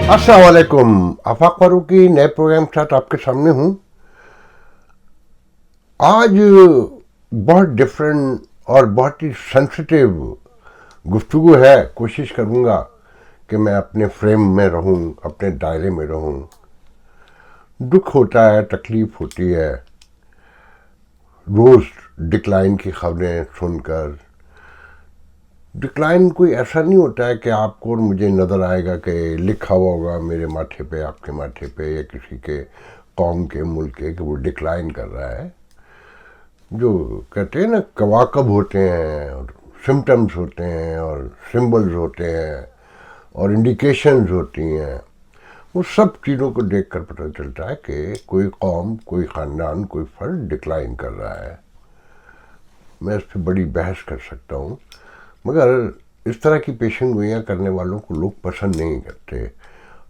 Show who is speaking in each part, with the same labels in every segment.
Speaker 1: अस्सलाम वालेकुम। आफाक फारूकी नए प्रोग्राम के साथ आपके सामने हूँ। आज बहुत डिफरेंट और बहुत ही सेंसिटिव गुफ्तगू है। कोशिश करूँगा कि मैं अपने फ्रेम में रहूँ, अपने दायरे में रहूँ। दुख होता है, तकलीफ़ होती है रोज़ डिक्लाइन की खबरें सुनकर। डिक्लाइन कोई ऐसा नहीं होता है कि आपको और मुझे नज़र आएगा कि लिखा हुआ होगा मेरे माथे पे, आपके माथे पे, या किसी के कौम के, मुल्क के, कि वो डिक्लाइन कर रहा है। जो कहते हैं ना, कवाकब होते हैं और सिम्टम्स होते हैं और सिंबल्स होते हैं और इंडिकेशंस होती हैं, वो सब चीज़ों को देखकर पता चलता है कि कोई कौम, कोई ख़ानदान, कोई फ़र्द डिक्लाइन कर रहा है। मैं इस पर बड़ी बहस कर सकता हूँ, मगर इस तरह की पेशन गोइयाँ करने वालों को लोग पसंद नहीं करते,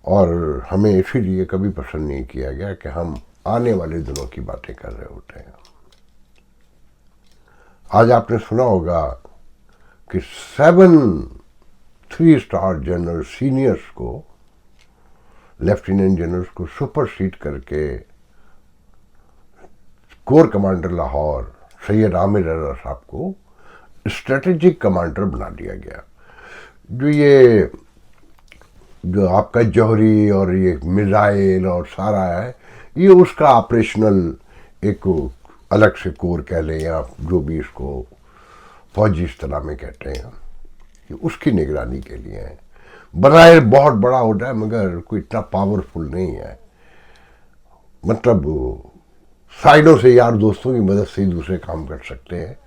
Speaker 1: और हमें इसीलिए कभी पसंद नहीं किया गया कि हम आने वाले दिनों की बातें कर रहे होते हैं। आज आपने सुना होगा कि 7 3-स्टार जनरल सीनियर्स को, लेफ्टिनेंट जनरल्स को सुपरसीड करके कोर कमांडर लाहौर सैयद आमिर रज़ा साहब को स्ट्रेटेजिक कमांडर बना दिया गया। जो आपका जौहरी और ये मिसाइल और सारा है, ये उसका ऑपरेशनल एक अलग से कोर कह लें, या जो भी इसको फौजी इस्तिलाह में कहते हैं, ये उसकी निगरानी के लिए है। बज़ाहिर बहुत बड़ा होता है, मगर कोई इतना पावरफुल नहीं है। मतलब साइडों से यार दोस्तों की मदद से ही दूसरे काम कर सकते हैं।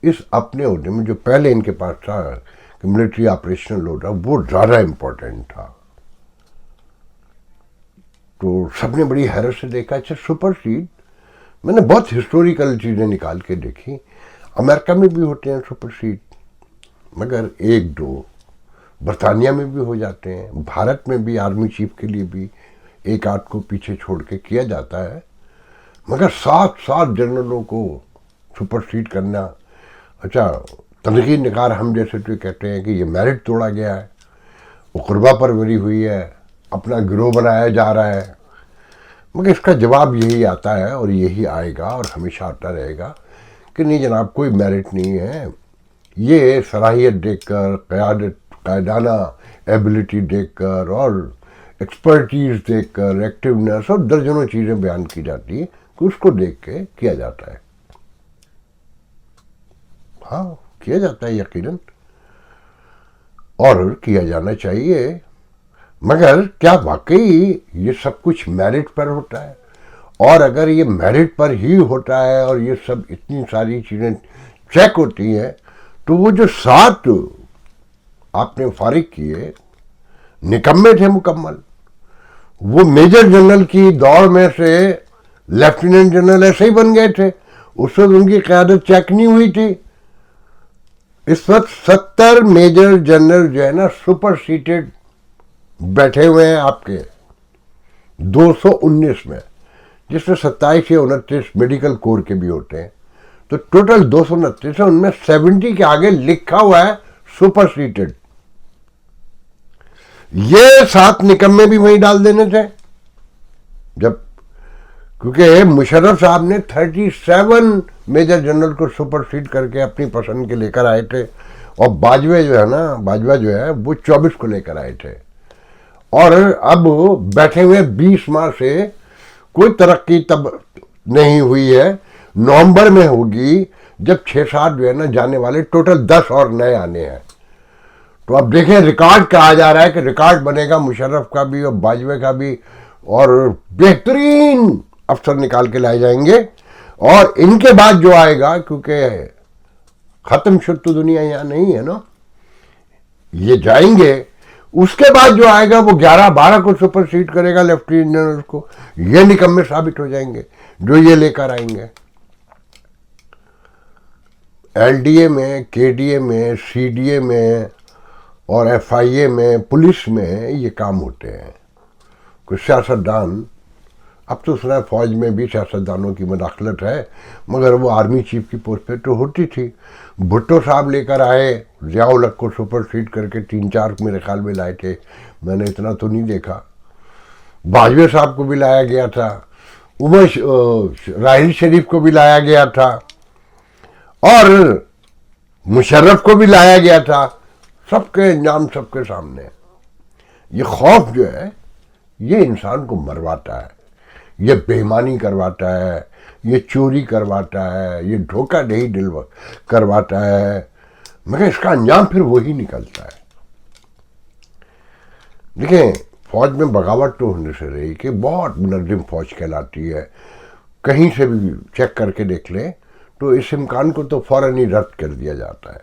Speaker 1: इस अपने होने में जो पहले इनके पास था कि मिलिट्री ऑपरेशनल होता, वो ज़्यादा इम्पोर्टेंट था। तो सबने बड़ी हैरत से देखा। अच्छा, सुपरसीड, मैंने बहुत हिस्टोरिकल चीज़ें निकाल के देखी। अमेरिका में भी होते हैं सुपरसीड, मगर 1-2 बरतानिया में भी हो जाते हैं। भारत में भी आर्मी चीफ के लिए भी एक आध को पीछे छोड़ के किया जाता है, मगर 7 जनरलों को सुपरसीड करना। अच्छा, तनकीद निकार हम जैसे तो कहते हैं कि ये मेरिट तोड़ा गया है, उकरबा परवरी हुई है, अपना गिरोह बनाया जा रहा है, मगर इसका जवाब यही आता है और यही आएगा और हमेशा आता रहेगा कि नहीं जनाब, कोई मेरिट नहीं है। ये सलाहियत देखकर, कायदाना एबिलिटी देखकर और एक्सपर्टीज देखकर, एक्टिवनेस और दर्जनों चीज़ें बयान की जाती है कि उसको देख के किया जाता है। हाँ, किया जाता है यकीनन, और किया जाना चाहिए, मगर क्या वाकई ये सब कुछ मेरिट पर होता है? और अगर ये मेरिट पर ही होता है और ये सब इतनी सारी चीज़ें चेक होती हैं, तो वो जो 7 आपने फारिग किए निकम्मे थे मुकम्मल। वो मेजर जनरल की दौड़ में से लेफ्टिनेंट जनरल ऐसे ही बन गए थे। उस वक्त उनकी क़यादत चेक नहीं हुई थी। इस वक्त 70 मेजर जनरल जो है ना, सुपरसीटेड बैठे हुए हैं आपके 219 में, जिसमें 27 या 29 मेडिकल कोर के भी होते हैं। तो टोटल 229 है, उनमें 70 के आगे लिखा हुआ है सुपरसीटेड। ये 7 निकम्मे भी वहीं डाल देने थे, जब क्योंकि मुशर्रफ साहब ने 37 मेजर जनरल को सुपरसीड करके अपनी पसंद के लेकर आए थे, और बाजवा जो है वो 24 को लेकर आए थे। और अब बैठे हुए 20 माह से कोई तरक्की तब नहीं हुई है, नवंबर में होगी, जब 6-7 जो है ना जाने वाले, टोटल 10 और नए आने हैं। तो अब देखें, रिकॉर्ड कहा जा रहा है कि रिकॉर्ड बनेगा मुशर्रफ का भी और बाजवा का भी, और बेहतरीन अफसर निकाल के लाए जाएंगे। और इनके बाद जो आएगा, क्योंकि ख़त्म शुद्ध तो दुनिया यहाँ नहीं है ना, ये जाएंगे, उसके बाद जो आएगा वो 11-12 को सुपरसीड करेगा लेफ्टिनेंट जनरल को। ये निकम्मे साबित हो जाएंगे जो ये लेकर आएंगे। LDA में, KDA में, CDA में और FIA में, पुलिस में ये काम होते हैं। कुछ सियासतदान, अब तो सुना फौज में भी सियासतदानों की मदाखलत है, मगर वो आर्मी चीफ की पोस्ट पे तो होती थी। भुट्टो साहब लेकर आए, ज़िया उल हक को सुपरसीड करके 3-4 मेरे ख्याल में लाए थे, मैंने इतना तो नहीं देखा। बाजवा साहब को भी लाया गया था, राहिल शरीफ को भी लाया गया था, और मुशर्रफ को भी लाया गया था। सबके नाम सबके सामने। ये खौफ जो है ये इंसान को मरवाता है, ये बेईमानी करवाता है, ये चोरी करवाता है, ये धोखाधड़ी करवाता है, मगर इसका अंजाम फिर वही निकलता है। देखिए, फौज में बगावत तो होने से रही कि बहुत मुनज़्ज़म फौज कहलाती है, कहीं से भी चेक करके देख ले तो इस इम्कान को तो फौरन ही रद्द कर दिया जाता है।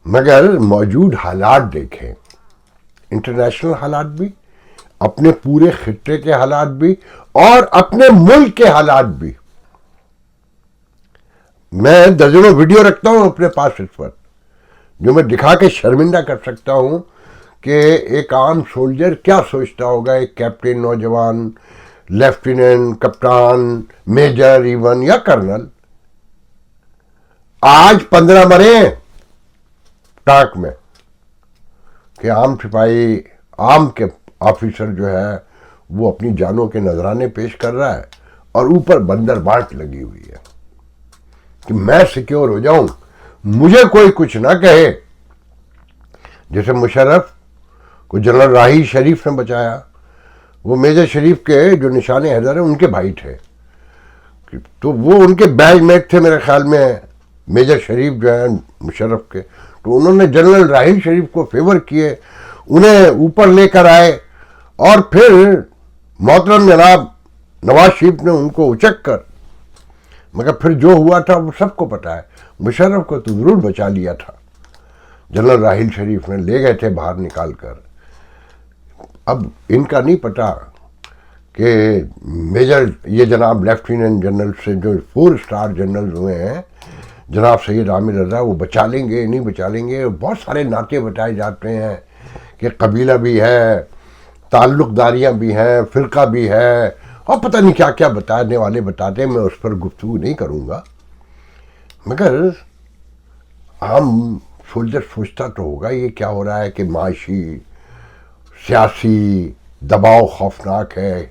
Speaker 1: मगर मौजूद हालात देखें, इंटरनेशनल हालात भी, अपने पूरे खित्ते के हालात भी, और अपने मुल्क के हालात भी। मैं दर्जनों वीडियो रखता हूं अपने पास इस वक्त, जो मैं दिखा के शर्मिंदा कर सकता हूं कि एक आम सोल्जर क्या सोचता होगा, एक कैप्टन, नौजवान, लेफ्टिनेंट, कप्तान, मेजर इवन या कर्नल। आज 15 मरे टाक में कि आम सिपाही, आम के ऑफिसर जो है वो अपनी जानों के नजराने पेश कर रहा है, और ऊपर बंदर बाट लगी हुई है कि मैं सिक्योर हो जाऊं, मुझे कोई कुछ ना कहे। जैसे मुशर्रफ को जनरल राही शरीफ ने बचाया, वो मेजर शरीफ के जो निशाने हैदर हैं उनके भाई थे, तो वो उनके बैचमेट थे मेरे ख्याल में, मेजर शरीफ जो है मुशर्रफ के, तो उन्होंने जनरल राही शरीफ को फेवर किए, उन्हें ऊपर लेकर आए, और फिर मोहतरम जनाब नवाज शरीफ ने उनको उचक कर, मगर फिर जो हुआ था वो सबको पता है। मुशर्रफ को तो जरूर बचा लिया था, जनरल राहिल शरीफ ने ले गए थे बाहर निकाल कर। अब इनका नहीं पता कि मेजर, ये जनाब लेफ्टिनेंट जनरल से जो 4 स्टार जनरल हुए हैं, जनाब सैयद आमिर रजा, वो बचा लेंगे नहीं बचा लेंगे। बहुत सारे नाते बताए जाते हैं कि कबीला भी है, ताल्लुकदारियाँ भी हैं, फ़िरका भी है, और पता नहीं क्या क्या बताने वाले बताते हैं। मैं उस पर गुफ्तगू नहीं करूँगा, मगर आम सोल्जर सोचता तो होगा ये क्या हो रहा है कि माशी सियासी दबाव खौफनाक है,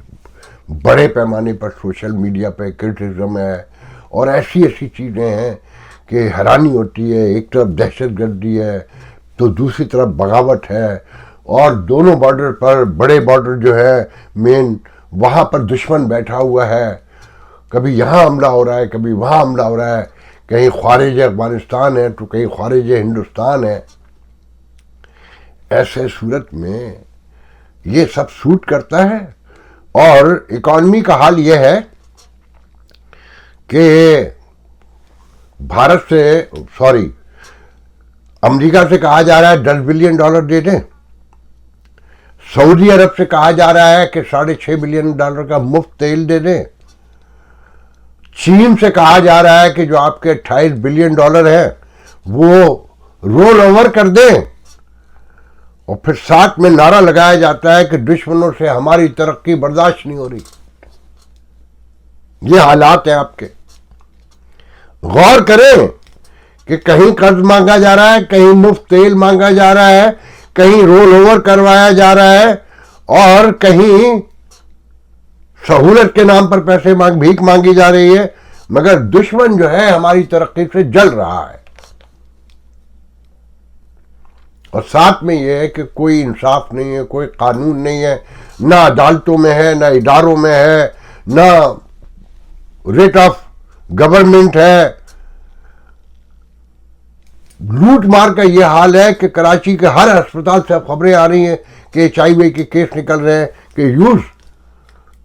Speaker 1: बड़े पैमाने पर सोशल मीडिया पे क्रिटिसिज्म है, और ऐसी ऐसी चीज़ें हैं कि हैरानी होती है। एक तरफ दहशतगर्दी है तो दूसरी तरफ बगावत है, और दोनों बॉर्डर पर, बड़े बॉर्डर जो है मेन, वहाँ पर दुश्मन बैठा हुआ है, कभी यहाँ हमला हो रहा है, कभी वहाँ हमला हो रहा है, कहीं ख्वारिज अफगानिस्तान है तो कहीं ख्वारिज हिंदुस्तान है। ऐसे सूरत में ये सब सूट करता है, और इकॉनमी का हाल ये है कि भारत से, सॉरी, अमेरिका से कहा जा रहा है $10 बिलियन दे दें, सऊदी अरब से कहा जा रहा है कि $6.5 बिलियन का मुफ्त तेल दे दें, चीन से कहा जा रहा है कि जो आपके $28 बिलियन है वो रोल ओवर कर दें, और फिर साथ में नारा लगाया जाता है कि दुश्मनों से हमारी तरक्की बर्दाश्त नहीं हो रही। ये हालात हैं आपके। गौर करें कि कहीं कर्ज मांगा जा रहा है, कहीं मुफ्त तेल मांगा जा रहा है, कहीं रोल ओवर करवाया जा रहा है, और कहीं सहूलत के नाम पर पैसे भीख मांगी जा रही है, मगर दुश्मन जो है हमारी तरक्की से जल रहा है। और साथ में यह है कि कोई इंसाफ नहीं है, कोई कानून नहीं है, ना अदालतों में है, ना इदारों में है, ना रेट ऑफ गवर्नमेंट है। लूट मार का यह हाल है कि कराची के हर अस्पताल से खबरें आ रही हैं कि HIV के केस निकल रहे हैं कि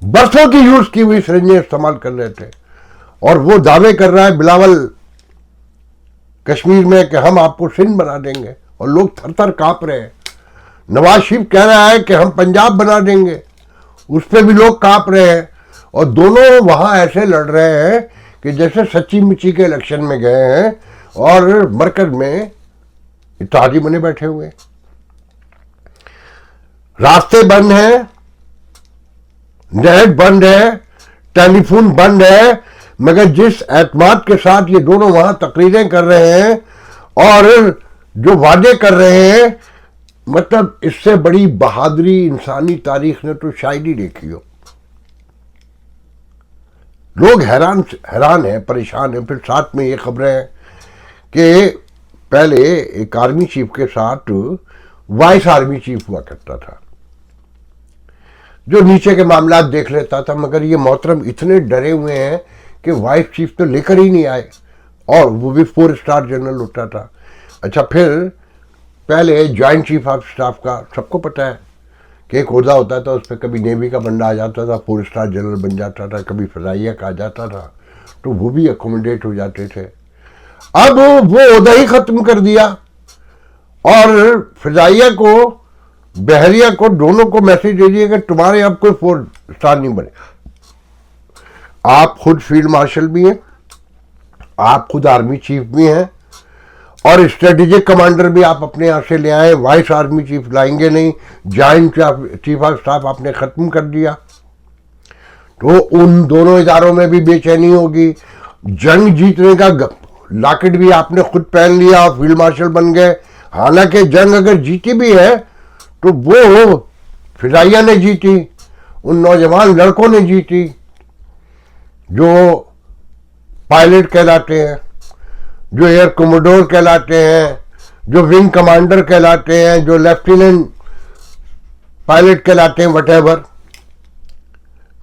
Speaker 1: बरसों की यूज की हुई सिरिंजें इस्तेमाल कर रहे थे, और वो दावे कर रहा है बिलावल कश्मीर में कि हम आपको सिंध बना देंगे, और लोग थर थर कांप रहे हैं। नवाज शरीफ कह रहा है कि हम पंजाब बना देंगे, उस पर भी लोग कांप रहे हैं, और दोनों वहां ऐसे लड़ रहे हैं कि जैसे सच्ची मुच्ची के इलेक्शन में गए हैं, और मरकज में इत्तेहादी बने बैठे हुए। रास्ते बंद हैं, नेट बंद है, टेलीफोन बंद है, मगर जिस एतमाद के साथ ये दोनों वहां तकरीरें कर रहे हैं और जो वादे कर रहे हैं, मतलब इससे बड़ी बहादुरी इंसानी तारीख ने तो शायद ही देखी हो। लोग हैरान हैं, परेशान हैं। फिर साथ में ये खबरें हैं कि पहले एक आर्मी चीफ के साथ वाइस आर्मी चीफ हुआ करता था, जो नीचे के मामला देख लेता था, मगर ये मोहतरम इतने डरे हुए हैं कि वाइस चीफ तो लेकर ही नहीं आए, और वो भी 4 स्टार जनरल होता था। अच्छा, फिर पहले जॉइंट चीफ ऑफ स्टाफ का सबको पता है कि एक ओहदा होता था, उस पर कभी नेवी का बंदा आ जाता था, 4 स्टार जनरल बन जाता था, कभी फजाइया का आ जाता था, तो वो भी अकोमोडेट हो जाते थे। अब वो ओहदा ही खत्म कर दिया और फजाइया को, बहरिया को, दोनों को मैसेज दे दिया कि तुम्हारे अब कोई 4 स्टार नहीं बने। आप खुद फील्ड मार्शल भी हैं, आप खुद आर्मी चीफ भी हैं, और स्ट्रेटेजिक कमांडर भी आप अपने यहाँ से ले आए, वाइस आर्मी चीफ लाएंगे नहीं, जॉइंट चीफ ऑफ स्टाफ आपने खत्म कर दिया, तो उन दोनों इदारों में भी बेचैनी होगी। जंग जीतने का लॉकेट भी आपने खुद पहन लिया और फील्ड मार्शल बन गए। हालांकि जंग अगर जीती भी है तो वो फिजाइया ने जीती, उन नौजवान लड़कों ने जीती जो पायलट कहलाते हैं, जो एयर कमोडोर कहलाते हैं, जो विंग कमांडर कहलाते हैं, जो लेफ्टिनेंट पायलट कहलाते हैं, वटेवर।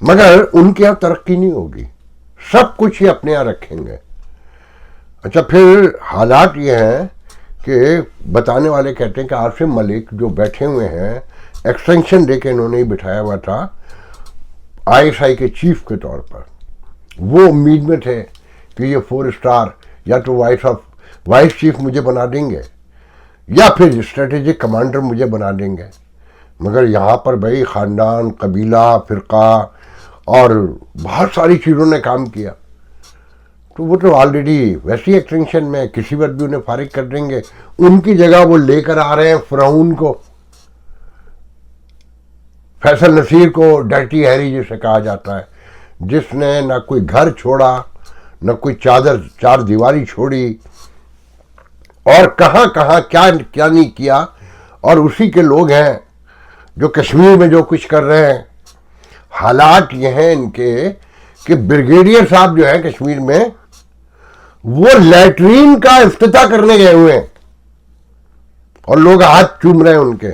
Speaker 1: मगर उनके यहाँ तरक्की नहीं होगी, सब कुछ ही अपने यहाँ रखेंगे। अच्छा, फिर हालात ये हैं कि बताने वाले कहते हैं कि आसिम मलिक जो बैठे हुए हैं, एक्सटेंशन देके इन्होंने ही बिठाया हुआ था ISI के चीफ के तौर पर, वो उम्मीद में थे कि ये 4 स्टार या तो वाइस चीफ मुझे बना देंगे या फिर स्ट्रेटेजिक कमांडर मुझे बना देंगे। मगर यहाँ पर भाई ख़ानदान, कबीला, फ़िरका और बहुत सारी चीज़ों ने काम किया, तो वो तो ऑलरेडी वैसी एक्सटेंशन में किसी वक्त भी उन्हें फारिग कर देंगे। उनकी जगह वो लेकर आ रहे हैं फ़िरौन को, फैसल नसीर को, डर्टी हैरी जिसे कहा जाता है, जिसने ना कोई घर छोड़ा, न कोई चार दीवारी छोड़ी, और कहाँ कहाँ क्या क्या नहीं किया। और उसी के लोग हैं जो कश्मीर में जो कुछ कर रहे हैं। हालात ये हैं इनके कि ब्रिगेडियर साहब जो है कश्मीर में, वो लैट्रीन का इफ्तिताह करने गए हुए हैं और लोग हाथ चूम रहे हैं उनके।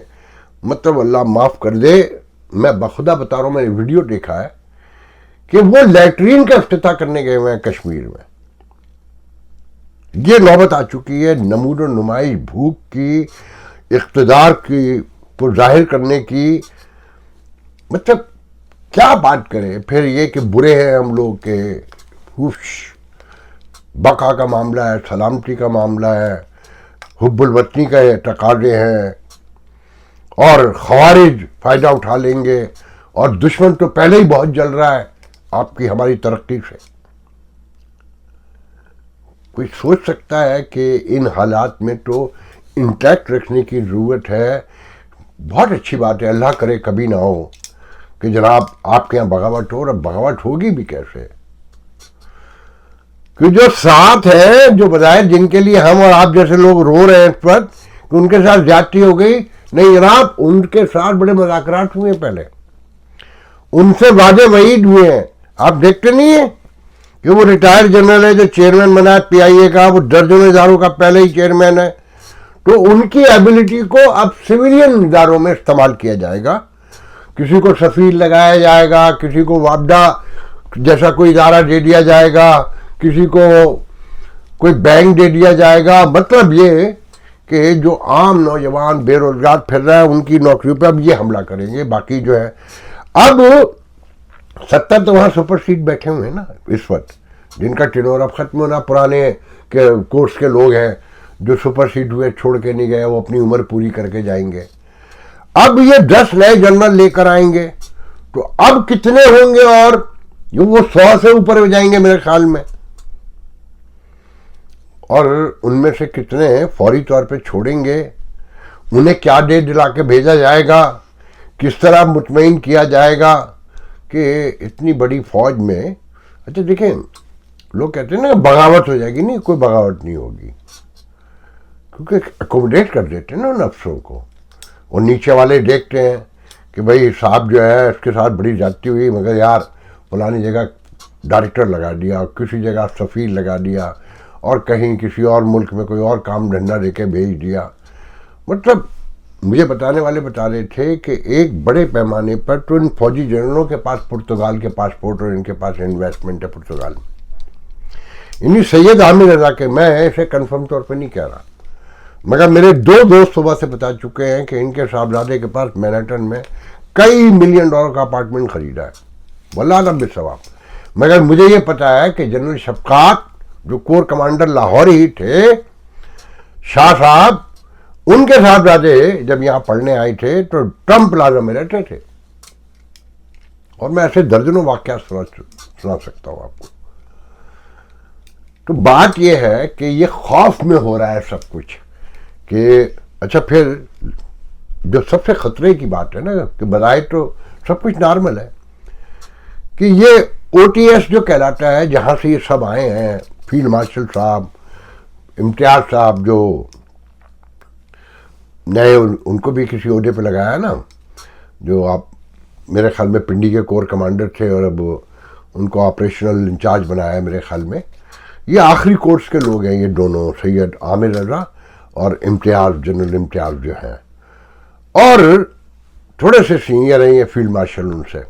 Speaker 1: मतलब अल्लाह माफ कर दे, मैं बखुदा बता रहा हूं, मैंने वीडियो देखा है कि वो लैट्रीन का इफ्तिताह करने गए हुए हैं कश्मीर में। ये नौबत आ चुकी है नमूद और नुमाइश, भूख की, इख्तिदार की को जाहिर करने की। मतलब क्या बात करें। फिर ये कि बुरे हैं हम लोग के, बका का मामला है, सलामती का मामला है, हुब्बुल वतनी का तकाजे हैं, और खवारिज फ़ायदा उठा लेंगे, और दुश्मन तो पहले ही बहुत जल रहा है आपकी हमारी तरक्की से। कोई सोच सकता है कि इन हालात में तो इंटैक्ट रखने की ज़रूरत है। बहुत अच्छी बात है, अल्लाह करे कभी ना हो कि जनाब आपके यहाँ बगावत हो, और बगावत होगी भी कैसे, कि जो साथ है, जो बजाय जिनके लिए हम और आप जैसे लोग रो रहे हैं इस वक्त कि उनके साथ ज्यादती हो गई, नहीं जनाब, उनके साथ बड़े मुज़ाकरात हुए, पहले उनसे वादे वईद हुए हैं। आप देखते नहीं है कि वो रिटायर्ड जनरल है जो चेयरमैन बना है PIA का, वो दर्जनों इदारों का पहले ही चेयरमैन है, तो उनकी एबिलिटी को अब सिविलियन इदारों में इस्तेमाल किया जाएगा। किसी को सफीर लगाया जाएगा, किसी को वापदा जैसा कोई इदारा दे दिया जाएगा, किसी को कोई बैंक दे दिया जाएगा। मतलब ये कि जो आम नौजवान बेरोजगार फिर रहा है, उनकी नौकरियों पर अब ये हमला करेंगे। बाकी जो है, अब 70 तो वहाँ सुपर सीट बैठे हुए हैं ना इस वक्त, जिनका टेन्योर अब खत्म होना, पुराने के कोर्स के लोग हैं जो सुपर सीट हुए, छोड़ के नहीं गए, वो अपनी उम्र पूरी करके जाएंगे। अब ये 10 नए जनरल लेकर आएंगे, तो अब कितने होंगे, और जो वो 100 से ऊपर हो जाएंगे मेरे ख्याल में। और उनमें से कितने फौरी तौर पे छोड़ेंगे, उन्हें क्या दे दिला के भेजा जाएगा, किस तरह मुतमईन किया जाएगा कि इतनी बड़ी फौज में। अच्छा देखें, लोग कहते हैं ना बगावत हो जाएगी, नहीं, कोई बगावत नहीं होगी, क्योंकि अकोमोडेट कर देते हैं ना उन अफसरों को। اور نیچے والے دیکھتے ہیں کہ بھائی صاحب جو ہے اس کے ساتھ بڑی زیادتی ہوئی، مگر یار فلانی جگہ ڈائریکٹر لگا دیا، کسی جگہ سفیر لگا دیا، اور کہیں کسی اور ملک میں کوئی اور کام دھندا دے کے بھیج دیا. مطلب مجھے بتانے والے بتا رہے تھے کہ ایک بڑے پیمانے پر تو ان فوجی جنرلوں کے پاس پرتگال کے پاسپورٹ اور ان کے پاس انویسٹمنٹ ہے پرتگال میں. انہیں سید عامر رضا کے، میں اسے کنفرم طور پہ نہیں کہہ رہا، مگر میرے 2 دوست صبح سے بتا چکے ہیں کہ ان کے صاحبزادے کے پاس مینہٹن میں کئی $1 ملین کا اپارٹمنٹ خریدا ہے، واللہ اعلم بالصواب. مگر مجھے یہ پتا ہے کہ جنرل شفقات جو کور کمانڈر لاہور ہی تھے، شاہ صاحب، ان کے صاحبزادے جب یہاں پڑھنے آئے تھے تو ٹرمپ پلازا میں رہتے تھے. اور میں ایسے درجنوں واقعات سنا سکتا ہوں آپ کو. تو بات یہ ہے کہ یہ خوف میں ہو رہا ہے سب کچھ کہ اچھا پھر جو سب سے خطرے کی بات ہے نا کہ بظاہر تو سب کچھ نارمل ہے کہ یہ او ٹی ایس جو کہلاتا ہے، جہاں سے یہ سب آئے ہیں، فیلڈ مارشل صاحب، امتیاز صاحب جو نئے، ان کو بھی کسی عہدے پہ لگایا نا، جو آپ میرے خیال میں پنڈی کے کور کمانڈر تھے اور اب ان کو آپریشنل انچارج بنایا ہے میرے خیال میں. یہ آخری کورس کے لوگ ہیں، یہ دونوں سید عامر رضا اور امتیاز، جنرل امتیاز جو ہیں، اور تھوڑے سے سینئر ہیں یہ فیلڈ مارشل ان سے.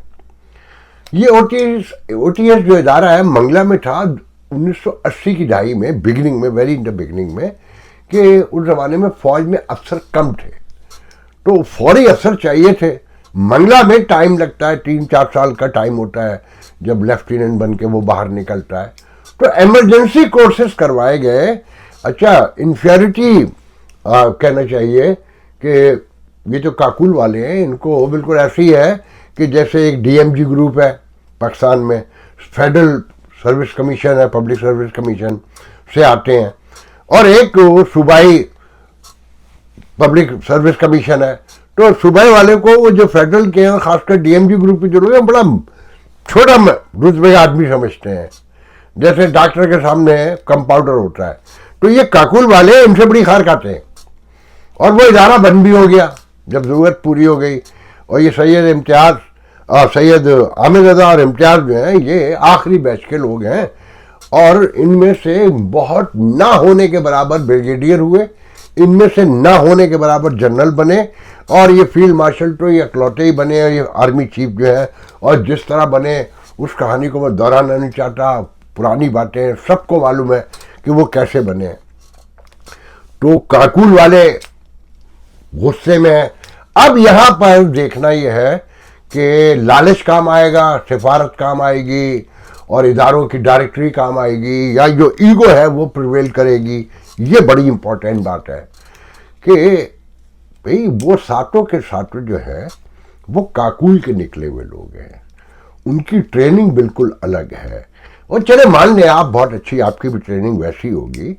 Speaker 1: یہ او ٹی ایس جو ادارہ ہے منگلہ میں تھا 1980 کی دہائی میں، بگننگ میں، ویری ان دا بگننگ میں، کہ اس زمانے میں فوج میں افسر کم تھے تو فوری افسر چاہیے تھے. منگلہ میں ٹائم لگتا ہے، 3-4 سال کا ٹائم ہوتا ہے جب لیفٹیننٹ بن کے وہ باہر نکلتا ہے. تو ایمرجنسی کورسز کروائے گئے. اچھا انفیریٹی کہنا چاہیے کہ یہ جو کاکول والے ہیں ان کو بالکل ایسی ہے کہ جیسے ایک ڈی ایم جی گروپ ہے پاکستان میں، فیڈرل سروس کمیشن ہے، پبلک سروس کمیشن سے آتے ہیں، اور ایک صوبائی پبلک سروس کمیشن ہے. تو صوبائی والے کو وہ جو فیڈرل کے ہیں، خاص کر ڈی ایم جی گروپ کے جو لوگ ہیں، بڑا چھوٹا رتبے آدمی سمجھتے ہیں، جیسے ڈاکٹر کے سامنے کمپاؤنڈر ہوتا ہے. تو یہ کاکول والے ان سے بڑی خار کھاتے ہیں، اور وہ ادارہ بند بھی ہو گیا جب ضرورت پوری ہو گئی. اور یہ سید عامر رضا اور امتیاز جو ہیں یہ آخری بیچ کے لوگ ہیں، اور ان میں سے بہت نہ ہونے کے برابر بریگیڈیئر ہوئے، ان میں سے نہ ہونے کے برابر جنرل بنے، اور یہ فیلڈ مارشل تو یہ اکلوتے ہی بنے، اور یہ آرمی چیف جو ہے، اور جس طرح بنے اس کہانی کو میں دہرانا نہیں چاہتا، پرانی باتیں سب کو معلوم ہے کہ وہ کیسے بنے. تو کاکول والے غصے میں ہیں. اب یہاں پر دیکھنا یہ ہے کہ لالچ کام آئے گا، سفارت کام آئے گی، اور اداروں کی ڈائریکٹری کام آئے گی، یا جو ایگو ہے وہ پریویل کرے گی. یہ بڑی امپورٹنٹ بات ہے کہ بھئی وہ ساتوں کے ساتوں جو ہے وہ کاکول کے نکلے ہوئے لوگ ہیں، ان کی ٹریننگ بالکل الگ ہے. اور چلے مان لیں آپ بہت اچھی، آپ کی بھی ٹریننگ ویسی ہوگی،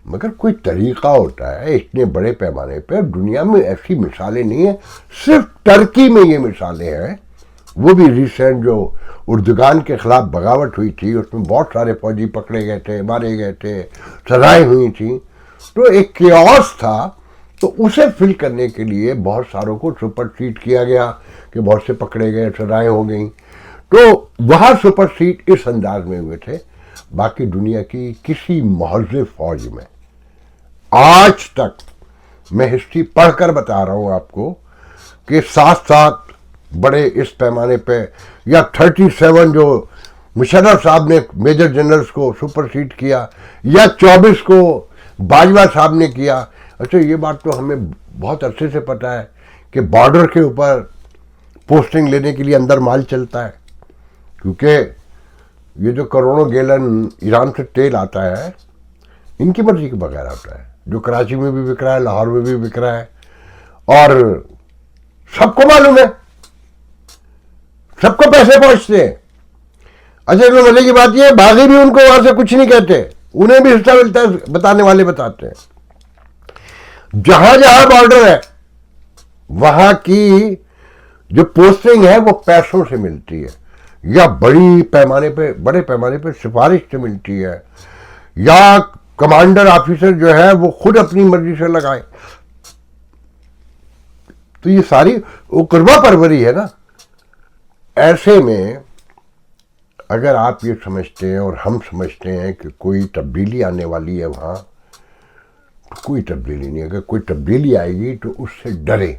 Speaker 1: مگر کوئی طریقہ ہوتا ہے اتنے بڑے پیمانے پہ. دنیا میں ایسی مثالیں نہیں ہیں، صرف ٹرکی میں یہ مثالیں ہیں. وہ بھی ریسنٹ جو اردگان کے خلاف بغاوت ہوئی تھی، اس میں بہت سارے فوجی پکڑے گئے تھے، مارے گئے تھے، سزائیں ہوئی تھیں. تو ایک کیوس تھا، تو اسے فل کرنے کے لیے بہت ساروں کو سپر سیٹ کیا گیا کہ بہت سے پکڑے گئے، سزائیں ہو گئیں. تو وہاں سپر سیٹ اس انداز میں ہوئے تھے. باقی دنیا کی کسی مہذب فوج میں آج تک، میں ہسٹری پڑھ کر بتا رہا ہوں آپ کو، کہ 7 بڑے اس پیمانے پہ، یا 37 جو مشرف صاحب نے میجر جنرلز کو سپر سیٹ کیا، یا 24 کو باجوہ صاحب نے کیا. اچھا یہ بات تو ہمیں بہت عرصے سے پتہ ہے کہ بارڈر کے اوپر پوسٹنگ لینے کے لیے اندر مال چلتا ہے، کیونکہ یہ جو کروڑوں گیلن ایران سے تیل آتا ہے ان کی مرضی کے بغیر آتا ہے، جو کراچی میں بھی بک رہا ہے، لاہور میں بھی بک رہا ہے، اور سب کو معلوم ہے، سب کو پیسے پہنچتے ہیں. اچھا اس میں مزے کی بات یہ ہے، باغی بھی ان کو وہاں سے کچھ نہیں کہتے، انہیں بھی حصہ ملتا ہے، بتانے والے بتاتے ہیں. جہاں جہاں بارڈر ہے وہاں کی جو پوسٹنگ ہے وہ پیسوں سے ملتی ہے، یا بڑے پیمانے پہ سفارش سے ملتی ہے، یا کمانڈر آفیسر جو ہے وہ خود اپنی مرضی سے لگائے. تو یہ ساری وہ قربا پروری ہے نا. ایسے میں اگر آپ یہ سمجھتے ہیں اور ہم سمجھتے ہیں کہ کوئی تبدیلی آنے والی ہے وہاں، تو کوئی تبدیلی نہیں. اگر کوئی تبدیلی آئے گی تو اس سے ڈرے.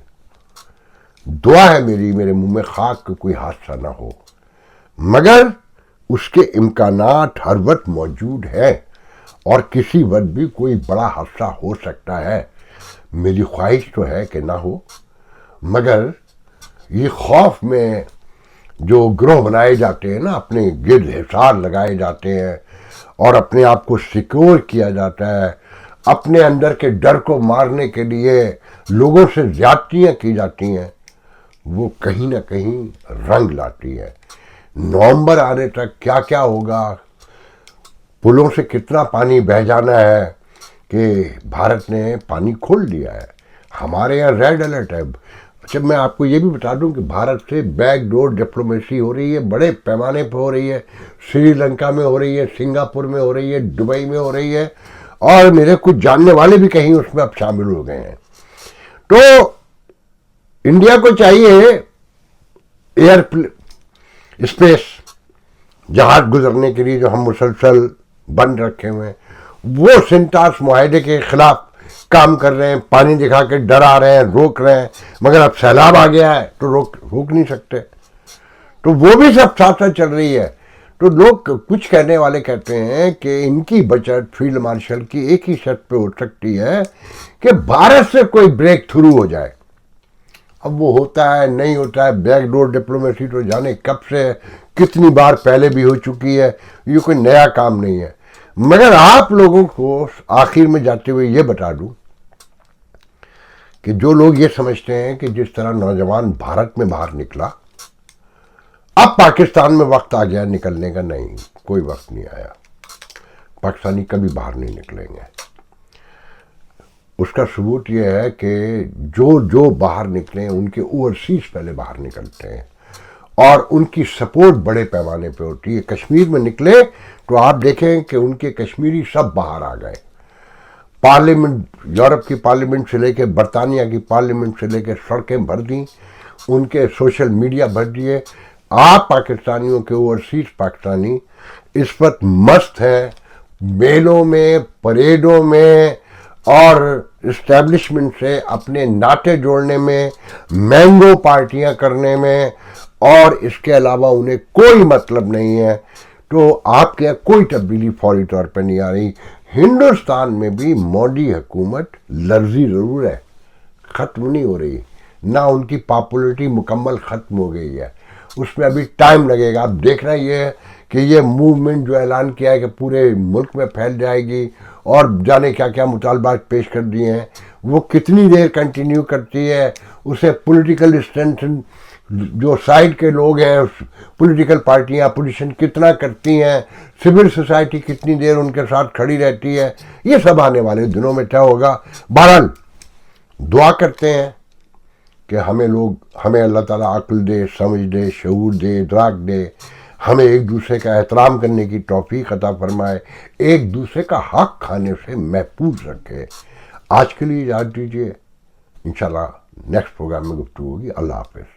Speaker 1: دعا ہے میری، میرے منہ میں خاک کہ کوئی حادثہ نہ ہو، مگر اس کے امکانات ہر وقت موجود ہیں اور کسی وقت بھی کوئی بڑا حادثہ ہو سکتا ہے. میری خواہش تو ہے کہ نہ ہو، مگر یہ خوف میں جو گروہ بنائے جاتے ہیں نا، اپنے گرد حصار لگائے جاتے ہیں اور اپنے آپ کو سیکور کیا جاتا ہے، اپنے اندر کے ڈر کو مارنے کے لیے لوگوں سے زیادتیاں کی جاتی ہیں، وہ کہیں نہ کہیں رنگ لاتی ہے. نومبر آنے تک کیا کیا ہوگا، پلوں سے کتنا پانی بہہ جانا ہے کہ بھارت نے پانی کھول دیا ہے. ہمارے یہاں ریڈ الرٹ ہے. اچھا میں آپ کو یہ بھی بتا دوں کہ بھارت سے بیک ڈور ڈپلومیسی ہو رہی ہے، بڑے پیمانے پہ ہو رہی ہے. سری لنکا میں ہو رہی ہے، سنگاپور میں ہو رہی ہے، دبئی میں ہو رہی ہے، اور میرے کچھ جاننے والے بھی کہیں اس میں اب شامل ہو گئے ہیں. تو انڈیا کو چاہیے ایئر اسپیس، جہاز گزرنے کے لیے جو ہم مسلسل بند رکھے ہوئے ہیں، وہ سنٹاس معاہدے کے خلاف کام کر رہے ہیں، پانی دکھا کے ڈرا رہے ہیں، روک رہے ہیں، مگر اب سیلاب آ گیا ہے تو روک نہیں سکتے. تو وہ بھی سب ساتھ ساتھ چل رہی ہے. تو لوگ کچھ کہنے والے کہتے ہیں کہ ان کی بچت فیلڈ مارشل کی ایک ہی شرط پہ ہو سکتی ہے کہ بھارت سے کوئی بریک تھرو ہو جائے. اب وہ ہوتا ہے نہیں ہوتا ہے، بیک ڈور ڈپلومیسی تو جانے کب سے کتنی بار پہلے بھی ہو چکی ہے، یہ کوئی نیا کام نہیں ہے. مگر آپ لوگوں کو آخر میں جاتے ہوئے یہ بتا دوں کہ جو لوگ یہ سمجھتے ہیں کہ جس طرح نوجوان بھارت میں باہر نکلا، اب پاکستان میں وقت آ گیا نکلنے کا، نہیں، کوئی وقت نہیں آیا. پاکستانی کبھی باہر نہیں نکلیں گے. اس کا ثبوت یہ ہے کہ جو باہر نکلیں ان کے اوورسیز پہلے باہر نکلتے ہیں اور ان کی سپورٹ بڑے پیمانے پہ ہوتی ہے. کشمیر میں نکلے تو آپ دیکھیں کہ ان کے کشمیری سب باہر آ گئے. پارلیمنٹ، یورپ کی پارلیمنٹ سے لے کے برطانیہ کی پارلیمنٹ سے لے کے سڑکیں بھر دیں، ان کے سوشل میڈیا بھر دیے. آپ پاکستانیوں کے اوورسیز پاکستانی اس وقت مست ہیں، میلوں میں، پریڈوں میں اور اسٹیبلشمنٹ سے اپنے ناطے جوڑنے میں، مینگو پارٹیاں کرنے میں، اور اس کے علاوہ انہیں کوئی مطلب نہیں ہے. تو آپ کے کوئی تبدیلی فوری طور پہ نہیں آ رہی. ہندوستان میں بھی مودی حکومت لرزی ضرور ہے، ختم نہیں ہو رہی، نہ ان کی پاپولرٹی مکمل ختم ہو گئی ہے، اس میں ابھی ٹائم لگے گا. اب دیکھنا یہ ہے کہ یہ موومنٹ جو اعلان کیا ہے کہ پورے ملک میں پھیل جائے گی اور جانے کیا کیا مطالبات پیش کر دیے ہیں، وہ کتنی دیر کنٹینیو کرتی ہے. اسے پولیٹیکل اسٹرینتھ جو سائڈ کے لوگ ہیں، پولیٹیکل پارٹیاں اپوزیشن کتنا کرتی ہیں، سول سوسائٹی کتنی دیر ان کے ساتھ کھڑی رہتی ہے، یہ سب آنے والے دنوں میں طے ہوگا. بہرحال دعا کرتے ہیں کہ ہمیں اللہ تعالیٰ عقل دے، سمجھ دے، شعور دے، ادراک دے، ہمیں ایک دوسرے کا احترام کرنے کی توفیق عطا فرمائے، ایک دوسرے کا حق کھانے سے محفوظ رکھے. آج کے لیے اجازت دیجیے، انشاءاللہ نیکسٹ پروگرام میں گفتگو ہوگی. اللہ حافظ.